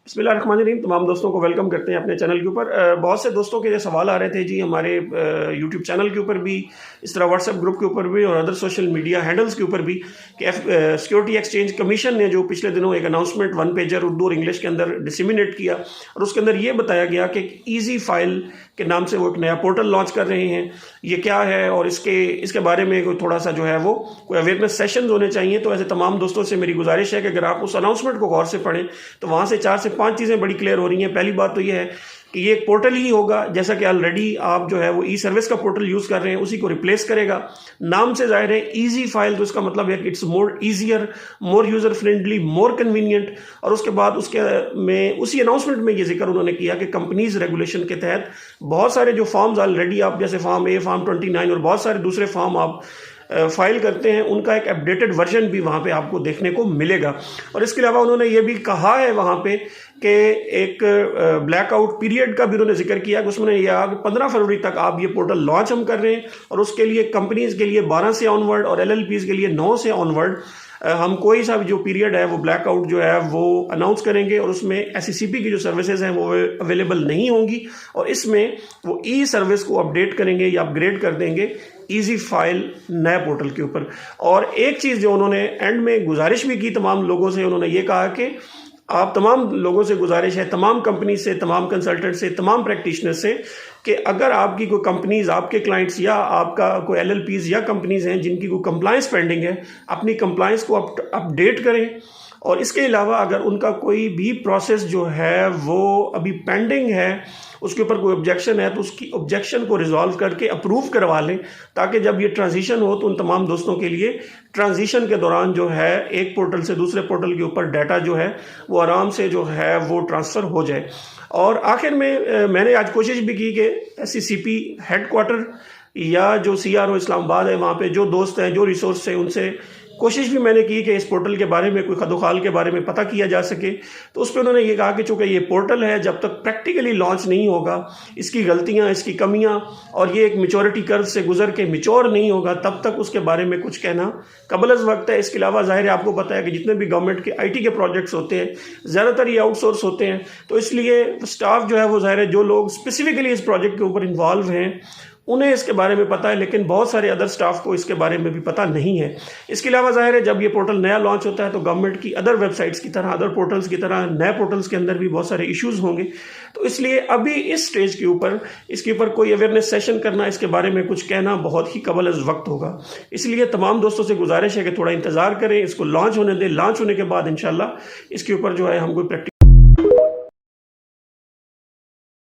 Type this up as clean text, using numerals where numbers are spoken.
बिस्मिल्लाहिर्रहमानिर्रहीम। तमाम दोस्तों को वेलकम करते हैं अपने चैनल के ऊपर। बहुत से दोस्तों के ये सवाल आ रहे थे जी, हमारे यूट्यूब चैनल के ऊपर भी, इस तरह व्हाट्सएप ग्रुप के ऊपर भी और अदर सोशल मीडिया हैंडल्स के ऊपर भी, कि सिक्योरिटी एक्सचेंज कमीशन ने जो पिछले दिनों एक अनाउंसमेंट 1 पेजर उर्दू और इंग्लिश के अंदर डिसमिनेट किया और उसके अंदर ये बताया गया कि ईजी फाइल के नाम से वो एक नया पोर्टल लॉन्च कर रहे हैं। ये क्या है और इसके बारे में कोई थोड़ा सा जो है वो कोई अवेयरनेस सेशंस होने चाहिए। तो ऐसे तमाम दोस्तों से मेरी गुजारिश है कि अगर आप उस अनाउंसमेंट को गौर से पढ़ें तो वहाँ से 4 से 5 चीज़ें बड़ी क्लियर हो रही हैं। पहली बात तो ये है कि ये एक पोर्टल ही होगा, जैसा कि ऑलरेडी आप जो है वो ई सर्विस का पोर्टल यूज़ कर रहे हैं उसी को रिप्लेस करेगा। नाम से जाहिर है ईजी फाइल, तो इसका मतलब है कि it's more easier, more user friendly, more convenient. और उसके बाद उसी अनाउंसमेंट में ये जिक्र उन्होंने किया कि कंपनीज रेगुलेशन के तहत बहुत सारे जो फॉर्म्स ऑलरेडी आप जैसे फॉर्म ए, फॉर्म 29 और बहुत सारे दूसरे फॉर्म आप फाइल करते हैं, उनका एक अपडेटेड वर्जन भी वहाँ पे आपको देखने को मिलेगा। और इसके अलावा उन्होंने ये भी कहा है वहाँ पे कि एक ब्लैकआउट पीरियड का भी उन्होंने जिक्र किया कि उसमें यह आ कि 15 फरवरी तक आप ये पोर्टल लॉन्च हम कर रहे हैं और उसके लिए कंपनीज के लिए 12 से ऑनवर्ड और LLPs के लिए 9 से ऑनवर्ड हम कोई सा जो पीरियड है वो ब्लैकआउट जो है वो अनाउंस करेंगे और उसमें SCCP की जो सर्विसेज हैं वो अवेलेबल नहीं होंगी और इसमें वो ई सर्विस को अपडेट करेंगे या अपग्रेड कर देंगे ईजी फाइल नए पोर्टल के ऊपर। और एक चीज़ जो उन्होंने एंड में गुजारिश भी की तमाम लोगों से, उन्होंने ये कहा कि आप तमाम लोगों से गुजारिश है, तमाम कंपनी से, तमाम कंसल्टेंट से, तमाम प्रैक्टिशनर से, कि अगर आपकी कोई कंपनीज, आपके क्लाइंट्स या आपका कोई LLPs या कंपनीज हैं जिनकी कोई कंप्लायंस पेंडिंग है, अपनी कंप्लायंस को अपडेट करें। और इसके अलावा अगर उनका कोई भी प्रोसेस जो है वो अभी पेंडिंग है, उसके ऊपर कोई ऑब्जेक्शन है, तो उसकी ऑब्जेक्शन को रिजॉल्व करके अप्रूव करवा लें, ताकि जब ये ट्रांजिशन हो तो उन तमाम दोस्तों के लिए ट्रांजिशन के दौरान जो है एक पोर्टल से दूसरे पोर्टल के ऊपर डाटा जो है वो आराम से जो है वो ट्रांसफ़र हो जाए। और आखिर में मैंने आज कोशिश भी की कि SCCP हेडक्वार्टर या जो CRO इस्लामाबाद है वहाँ पे जो दोस्त हैं, जो रिसोर्स है, उनसे कोशिश भी मैंने की कि इस पोर्टल के बारे में कोई खदोखाल के बारे में पता किया जा सके। तो उस पर उन्होंने ये कहा कि चूँकि ये पोर्टल है, जब तक प्रैक्टिकली लॉन्च नहीं होगा, इसकी गलतियाँ, इसकी कमियाँ और ये एक मैच्योरिटी कर्व से गुजर के मैच्योर नहीं होगा, तब तक उसके बारे में कुछ कहना कबल अज़ वक्त है। इसके अलावा ज़ाहिर है आपको पता है कि जितने भी गवर्नमेंट के IT के प्रोजेक्ट्स होते हैं ज़्यादातर ये आउटसोर्स होते हैं, तो इसलिए स्टाफ जो है वो ज़ाहिर है जो लोग स्पेसिफिकली इस प्रोजेक्ट के ऊपर इन्वॉल्व हैं उन्हें इसके बारे में पता है, लेकिन बहुत सारे अदर स्टाफ को इसके बारे में भी पता नहीं है। इसके अलावा ज़ाहिर है जब ये पोर्टल नया लॉन्च होता है तो गवर्नमेंट की अदर वेबसाइट्स की तरह, अदर पोर्टल्स की तरह नए पोर्टल्स के अंदर भी बहुत सारे इश्यूज़ होंगे। तो इसलिए अभी इस स्टेज के ऊपर इसके ऊपर कोई अवेयरनेस सेशन करना, इसके बारे में कुछ कहना बहुत ही कबल अज़ वक्त होगा। इसलिए तमाम दोस्तों से गुजारिश है कि थोड़ा इंतज़ार करें, इसको लॉन्च होने दें। लॉन्च होने के बाद इंशाल्लाह इसके ऊपर जो है हम कोई प्रैक्टिस